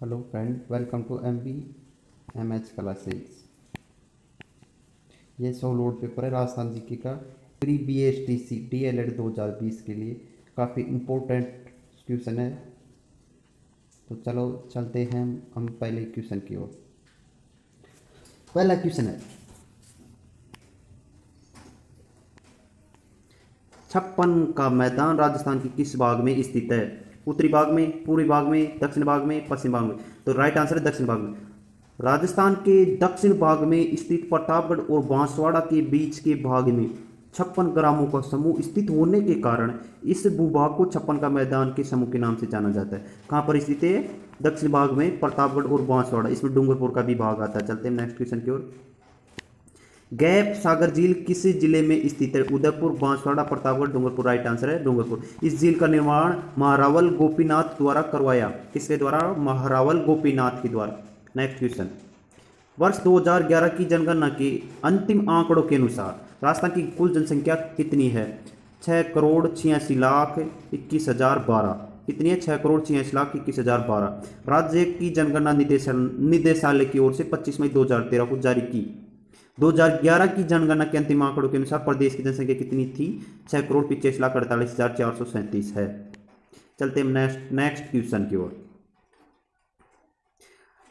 Hello friend, welcome to M H classes. ये 100 लोड paper है राजस्थान जीके का प्री BSTC DLED 2020 के लिए काफ़ी इम्पोर्टेंट क्वेश्चन है। तो चलो चलते हैं हम पहले क्वेश्चन की ओर। पहला क्वेश्चन है, छप्पन का मैदान राजस्थान के किस भाग में स्थित है? उत्तरी भाग में, पूर्वी भाग में, दक्षिण भाग में, पश्चिम भाग में? तो राइट आंसर है दक्षिण भाग में। राजस्थान के दक्षिण भाग में स्थित प्रतापगढ़ और बांसवाड़ा के बीच के भाग में 56 ग्रामों का समूह स्थित होने के कारण इस भूभाग को छप्पन का मैदान के समूह के नाम से जाना जाता है। कहाँ पर स्थित है? दक्षिण भाग में प्रतापगढ़ और बांसवाड़ा, इसमें डूंगरपुर का भी भाग आता है। चलते हैं नेक्स्ट क्वेश्चन की ओर। गैप सागर झील किस जिले में स्थित है? उदयपुर, बांसवाड़ा, प्रतापगढ़, डूंगरपुर? राइट आंसर है डूंगरपुर। इस झील का निर्माण महारावल गोपीनाथ द्वारा करवाया। किसके द्वारा? महारावल गोपीनाथ के द्वारा। नेक्स्ट क्वेश्चन, वर्ष 2011 की जनगणना के अंतिम आंकड़ों के अनुसार राजस्थान की कुल जनसंख्या कितनी है? 6,86,21,012। कितनी है? 6,86,21,012। राज्य की जनगणना निदेशालय की ओर से 25 मई 2013 को जारी की। 2011 की जनगणना के अंतिम आंकड़ों के अनुसार प्रदेश की जनसंख्या कितनी थी? 6,85,48,437 है। चलते हैं नेक्स्ट क्वेश्चन की ओर।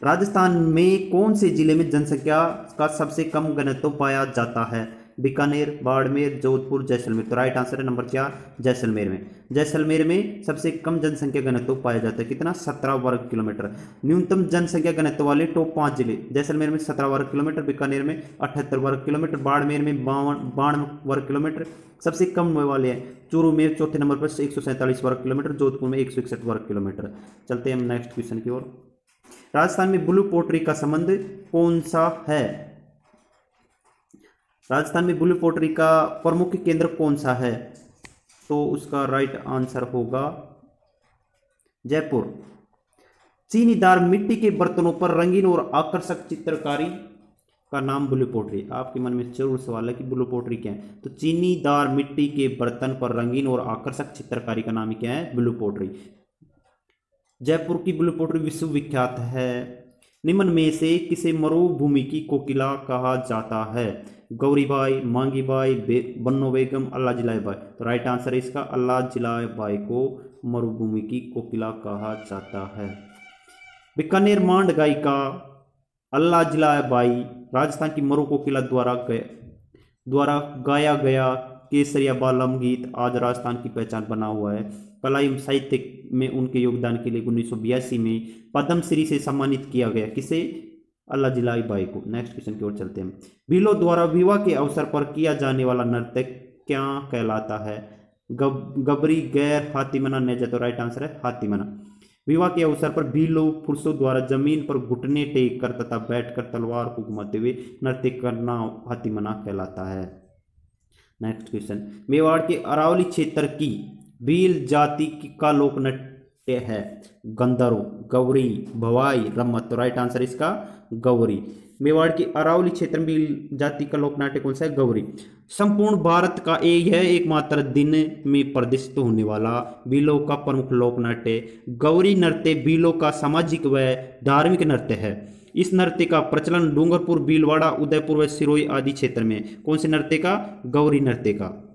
राजस्थान में कौन से जिले में जनसंख्या का सबसे कम घनत्व पाया जाता है? बीकानेर, बाड़मेर, जोधपुर, जैसलमेर? तो राइट आंसर है नंबर 4 जैसलमेर में। जैसलमेर में सबसे कम जनसंख्या घनत्व पाया जाता है। कितना? 17 वर्ग किलोमीटर। न्यूनतम जनसंख्या घनत्व वाले टॉप 5 जिले: जैसलमेर में 17 वर्ग किलोमीटर, बीकानेर में 78 वर्ग किलोमीटर, बाड़मेर में 52 वर्ग किलोमीटर। सबसे कम वाले हैं चूरू में चौथे नंबर पर 147 वर्ग किलोमीटर, जोधपुर में 161 वर्ग किलोमीटर। चलते हैं हम नेक्स्ट क्वेश्चन की ओर। राजस्थान में ब्लू पोट्री का संबंध कौन सा है? राजस्थान में ब्लू पोट्री का प्रमुख केंद्र कौन सा है? तो उसका राइट आंसर होगा जयपुर। चीनीदार मिट्टी के बर्तनों पर रंगीन और आकर्षक चित्रकारी का नाम ब्लू पोट्री। आपके मन में जरूर सवाल है कि ब्लू पोट्री क्या है। तो चीनीदार मिट्टी के बर्तन पर रंगीन और आकर्षक चित्रकारी का नाम क्या है? Blue pottery. जयपुर की ब्लू पोट्री विश्वविख्यात है। निम्न में से किसे मरुभूमि की कोकिला कहा जाता है? गौरीबाई, मांगीबाई, बन्नो बेगम, अल्लाह जिलाए बाई? तो राइट आंसर है इसका अल्लाह जिलाए बाई को मरुभूमि की कोकिला कहा जाता है। बीकानेर मांड गायिका अल्लाह जिलाए बाई राजस्थान की मरु कोकिला द्वारा गाया गया केसरिया बालम गीत आज राजस्थान की पहचान बना हुआ है। कला एवं साहित्य में उनके योगदान के लिए 1982 में पद्मश्री से सम्मानित किया गया। किसे? अल्लाह जिलाई बाई को। नेक्स्ट क्वेश्चन की ओर चलते हैं। भीलों द्वारा विवाह के अवसर पर किया जाने वाला नृत्य क्या कहलाता है? गबरी, गैर, हाथीमना, नेजा? तो राइट आंसर है हाथीमना। विवाह के अवसर पर भीलों पुरुषों द्वारा जमीन पर घुटने टेक कर तथा बैठकर तलवार को घुमाते हुए नृत्य करना हाथीमना कहलाता है। नेक्स्ट क्वेश्चन, मेवाड़ के अरावली क्षेत्र की भील जाति का लोक नृत्य है? गंधर्व, गौरी, भवाई, रम्मत? तो राइट आंसर इसका गौरी। मेवाड़ की अरावली क्षेत्र में भील जाति का लोक नाट्य कौन सा है? गौरी। संपूर्ण भारत का एकमात्र दिन में प्रदर्शित होने वाला भीलों का प्रमुख लोक नाट्य गौरी नृत्य भीलों का सामाजिक व धार्मिक नृत्य है। इस नृत्य का प्रचलन डूंगरपुर, भीलवाड़ा, उदयपुर व सिरोही आदि क्षेत्र में। कौन से नृत्य का? गौरी नृत्य का।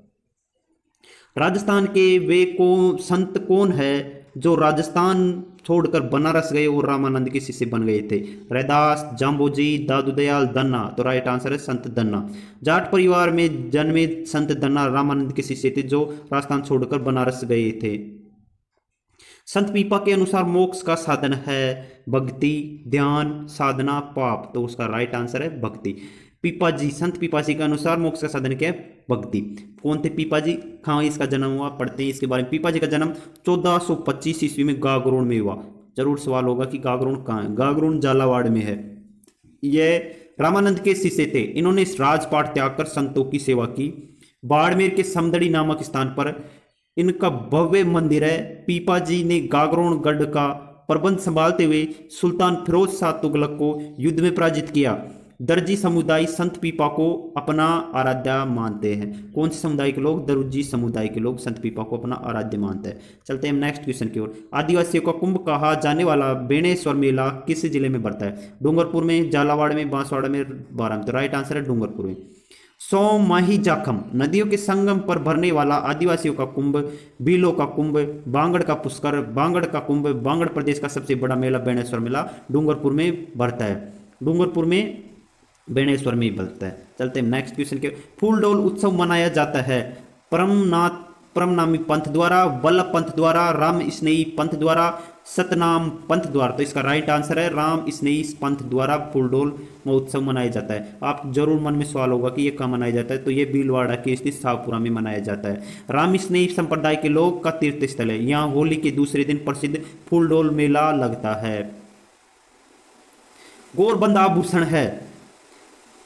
राजस्थान के वे संत कौन है जो राजस्थान छोड़कर बनारस गए और रामानंद के शिष्य बन गए थे? रैदास, जाम्बोजी, दादू दयाल, दन्ना? तो राइट आंसर है संत दन्ना। जाट परिवार में जन्मे संत दन्ना रामानंद के शिष्य थे जो राजस्थान छोड़कर बनारस गए थे। संत पीपा के अनुसार मोक्ष का साधन है भक्ति, ध्यान, साधना, पाप? तो उसका राइट आंसर है भक्ति। पीपा जी, संत पीपा जी के अनुसार मोक्ष का साधन क्या है? भक्ति। कौन थे पीपा जी? कहाँ इसका जन्म हुआ? पढ़ते हैं इसके बारे में। पीपा जी का जन्म 1425 ईस्वी में गागरोन में हुआ। जरूर सवाल होगा कि गागरोन कहाँ है? गागरोन झालावाड़ में है। यह रामानंद के शिष्य थे। इन्होंने राजपाट त्याग कर संतों की सेवा की। बाड़मेर के समदड़ी नामक स्थान पर इनका भव्य मंदिर है। पीपा जी ने गागरोन गढ़ का प्रबंध संभालते हुए सुल्तान फिरोज शाह तुगलक को युद्ध में पराजित किया। दर्जी समुदाय संत पीपा को अपना आराध्य मानते हैं। कौन से समुदाय के लोग? दर्जी समुदाय के लोग संत पीपा को अपना आराध्य मानते हैं। चलते हैं नेक्स्ट क्वेश्चन की ओर। आदिवासियों का कुंभ कहा जाने वाला बेणेश्वर मेला किस जिले में बढ़ता है? डूंगरपुर में, झालावाड़ में, बांसवाड़ा में, बारां में। तो राइट आंसर है डूंगरपुर में। सोमाही जाखम नदियों के संगम पर भरने वाला आदिवासियों का कुंभ, भीलों का कुंभ, बांगड़ का पुष्कर, बांगड़ का कुंभ, बांगड़ प्रदेश का सबसे बड़ा मेला बेणेश्वर मेला डूंगरपुर में भरता है। डूंगरपुर में बेणेश्वर में ही बढ़ता है। चलते हैं नेक्स्ट क्वेश्चन के। फूलडोल उत्सव मनाया जाता है परमनामी पंथ द्वारा, वल्लभ पंथ द्वारा, राम स्नेही पंथ द्वारा, सतनाम पंथ द्वारा। तो इसका राइट आंसर है राम स्नेही पंथ द्वारा फूलडोल महोत्सव मनाया जाता है। आप जरूर मन में सवाल होगा कि ये कहाँ मनाया जाता है, तो ये भीलवाड़ा के स्थित शाहपुरा में मनाया जाता है। राम स्नेही संप्रदाय के लोग का तीर्थ स्थल है। यहाँ होली के दूसरे दिन प्रसिद्ध फूलडोल मेला लगता है। गोरबंद आभूषण है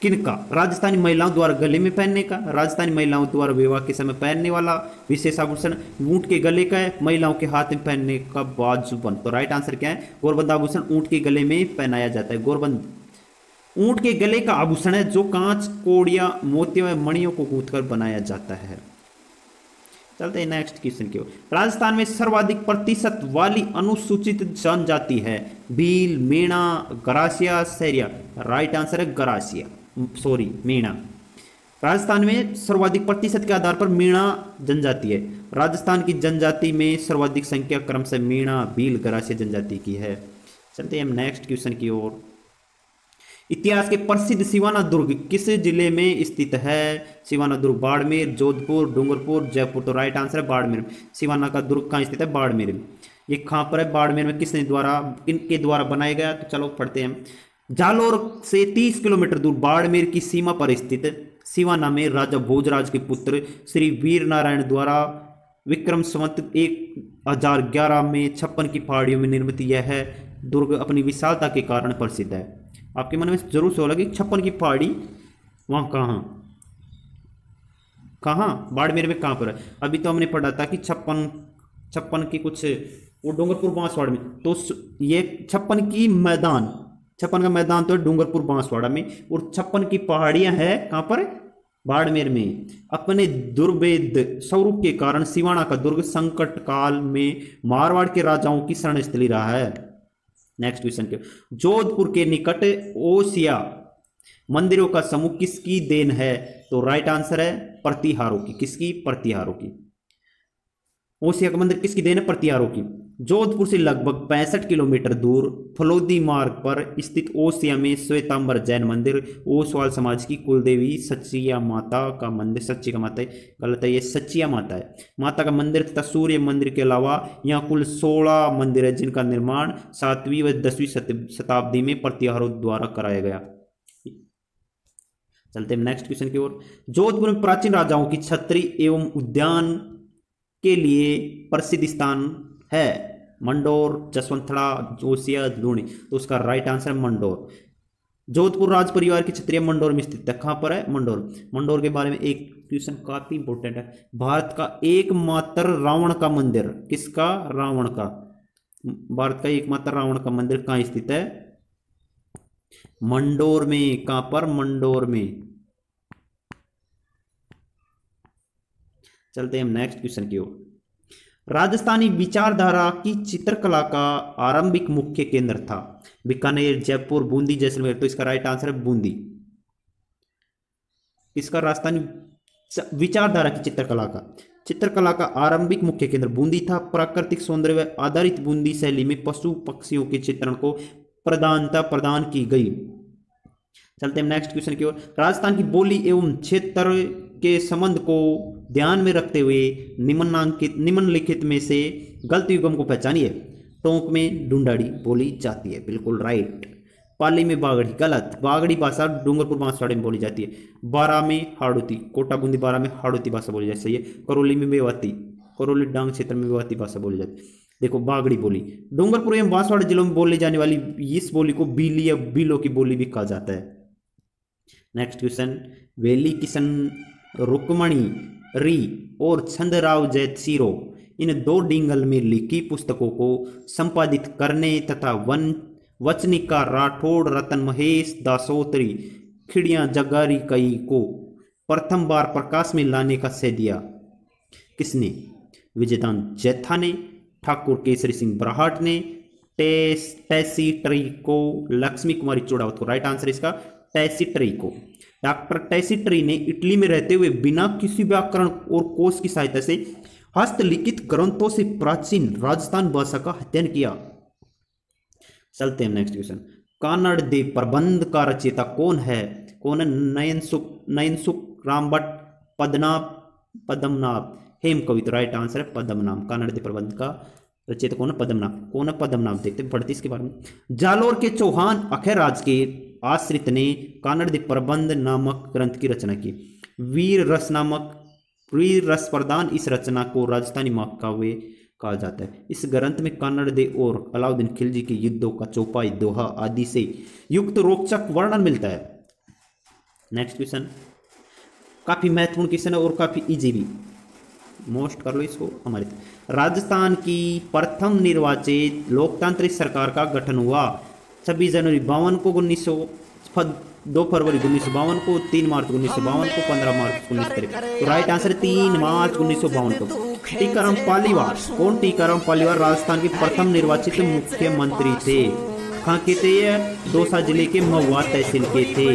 किनका? राजस्थानी महिलाओं द्वारा गले में पहनने का, राजस्थानी महिलाओं द्वारा विवाह के समय पहनने वाला विशेष आभूषण ऊंट के गले का है, महिलाओं के हाथ में पहनने का बाजूबंद। तो राइट आंसर क्या है? गोरबंद आभूषण ऊंट के गले में पहनाया जाता है। गोरबंद ऊंट के गले का आभूषण है जो कांच, कोड़िया, मोतियों व मणियों को गूंथकर बनाया जाता है। चलते हैं नेक्स्ट क्वेश्चन की ओर। राजस्थान में सर्वाधिक प्रतिशत वाली अनुसूचित जनजाति है? Bhil, Meena, Garasia, Syria. Right answer है गरासिया, सॉरी मीणा। राजस्थान में सर्वाधिक प्रतिशत के आधार पर मीणा जनजाति है। राजस्थान की जनजाति में सर्वाधिक संख्या क्रमशः मीणा, भील, गरासिया जनजाति की है। चलते हैं हम नेक्स्ट क्वेश्चन की ओर। इतिहास के प्रसिद्ध सिवाना दुर्ग किस जिले में स्थित है? सिवाना दुर्ग बाड़मेर, जोधपुर, डूंगरपुर, जयपुर। तो राइट आंसर है बाड़मेर। सिवाना का दुर्ग कहाँ स्थित है? बाड़मेर में। ये कहाँ पर है? बाड़मेर में। किसने द्वारा, इनके द्वारा बनाया गया? तो चलो पढ़ते हैं। जालोर से 30 किलोमीटर दूर बाड़मेर की सीमा पर स्थित सिवाना में राजा भोजराज के पुत्र श्री वीर नारायण द्वारा विक्रम संवत 1011 में 56 की पहाड़ियों में निर्मित यह दुर्ग अपनी विशालता के कारण प्रसिद्ध है। आपके मन में जरूर सवाल है कि 56 की पहाड़ी वहाँ कहाँ बाड़मेर में कहाँ पर है? अभी तो हमने पढ़ा था कि 56 की कुछ वो डूंगरपुर बांसवाड़ा में। तो ये 56 का मैदान तो है डूंगरपुर बांसवाड़ा में, और 56 की पहाड़ियां हैं कहाँ पर? बाड़मेर में। अपने दुर्भेद स्वरूप के कारण सिवाना का दुर्ग संकट काल में मारवाड़ के राजाओं की शरण स्थली रहा है। नेक्स्ट क्वेश्चन के। जोधपुर के निकट ओसिया मंदिरों का समूह किसकी देन है? तो राइट आंसर है प्रतिहारों की। किसकी? प्रतिहारों की। ओसिया का मंदिर किसकी देन है? प्रतिहारों की। जोधपुर से लगभग 65 किलोमीटर दूर फलोदी मार्ग पर स्थित ओसिया में श्वेतांबर जैन मंदिर ओसवाल समाज की कुलदेवी सच्चिया माता का मंदिर। सच्ची का माता है, गलत है, ये सच्चिया माता है। माता का मंदिर तथा सूर्य मंदिर के अलावा यहाँ कुल 16 मंदिर है जिनका निर्माण 7वीं व 10वीं शताब्दी में प्रतिहारों द्वारा कराया गया। चलते हैं नेक्स्ट क्वेश्चन की ओर। जोधपुर में प्राचीन राजाओं की छत्री एवं उद्यान के लिए प्रसिद्ध स्थान है मंडोर, जसवंतड़ा, जोशिया, लूणी। तो उसका राइट आंसर है मंडोर। जोधपुर राज परिवार की छत्रियां मंडोर में स्थित है। कहां पर है? मंडोर। मंडोर के बारे में एक क्वेश्चन काफी इंपॉर्टेंट है। भारत का एकमात्र रावण का मंदिर किसका? रावण का। भारत का एकमात्र रावण का मंदिर कहां स्थित है? मंडोर में। कहां पर? मंडोर में। चलते हैं हम नेक्स्ट क्वेश्चन की ओर। राजस्थानी विचारधारा की चित्रकला का आरंभिक मुख्य केंद्र था? बीकानेर, जयपुर, बूंदी, जैसलमेर। तो इसका राइट आंसर है बूंदी। इसका राजस्थानी विचारधारा की चित्रकला का आरंभिक मुख्य केंद्र बूंदी था। प्राकृतिक सौंदर्य आधारित बूंदी शैली में पशु पक्षियों के चित्रण को प्रधानता प्रदान की गई। चलते हैं नेक्स्ट क्वेश्चन की ओर। राजस्थान की बोली एवं क्षेत्र के संबंध को ध्यान में रखते हुए निम्नलिखित में से गलत युग्म को पहचानिए। टोंक में ढूंढाड़ी बोली जाती है, बिल्कुल राइट। पाली में बागड़ी, गलत। बागड़ी भाषा डूंगरपुर बांसवाड़े में बोली जाती है। बारा में हाड़ौती, कोटा बूंदी बारा में हाड़ौती भाषा बोली जाती है। करौली में मेवाती, करौली डांग क्षेत्र में मेवाती भाषा बोली जाती है। देखो बागड़ी बोली डूंगरपुर एवं बांसवाड़ा जिलों में बोली जाने वाली इस बोली को बीली या बीलो की बोली भी कहा जाता है। Next question. वेली किशन रुक्मणी री और छंदराव जयसीरो इन 2 डिंगल में लिखी पुस्तकों को संपादित करने तथा वचनिका राठौड़ रतन महेश दासोत्री खिड़ियां जगारी कई को प्रथम बार प्रकाश में लाने का श्रेय दिया? किसने? विजयदान जैथा ने, ठाकुर केसरी सिंह बराहट ने, टेसीटरी को, लक्ष्मी कुमारी चौड़ावत को। राइट आंसर इसका टेसीटरी को। डॉक्टर टेसीटरी ने इटली में रहते हुए बिना किसी व्याकरण और कोश की सहायता से हस्तलिखित ग्रंथों से प्राचीन राजस्थान भाषा का अध्ययन किया। चलते हैं नेक्स्ट क्वेश्चन। कानड़ दे प्रबंध का रचयिता कौन है? कौन है? नयनसुख रामभट्ट, पद्मनाभ, हेम कवि। तो राइट आंसर है पद्मनाभ। कानड़ दे प्रबंध का रचयिता कौन है? पद्मनाभ। कौन है पद्मनाभ? देखते हैं, पढ़ते इसके बारे में। जालोर के चौहान अखैराज के आश्रित ने कानड़ दे प्रबंध नामक ग्रंथ की रचना की। वीर रस प्रदान इस रचना को राजस्थानी महाकाव्य कहा जाता है। इस ग्रंथ में कानड़ दे और अलाउद्दीन खिलजी के युद्धों का चौपाई, दोहा आदि से युक्त रोचक वर्णन मिलता है। नेक्स्ट क्वेश्चन काफी महत्वपूर्ण क्वेश्चन है और काफी इजी भी, मोस्ट कर लो इसको। हमारे राजस्थान की प्रथम निर्वाचित लोकतांत्रिक सरकार का गठन हुआ 26 जनवरी 52 को, 2 फरवरी 1952 को, 3 मार्च 1952 को, 15 मार्च 1953। तो राइट आंसर 3 मार्च 1952 को। टीकाराम पालीवाल। कौन? टीकाराम पालीवाल राजस्थान के प्रथम निर्वाचित मुख्यमंत्री थे। कहाँ के थे? दौसा जिले के महुआ तहसील के थे।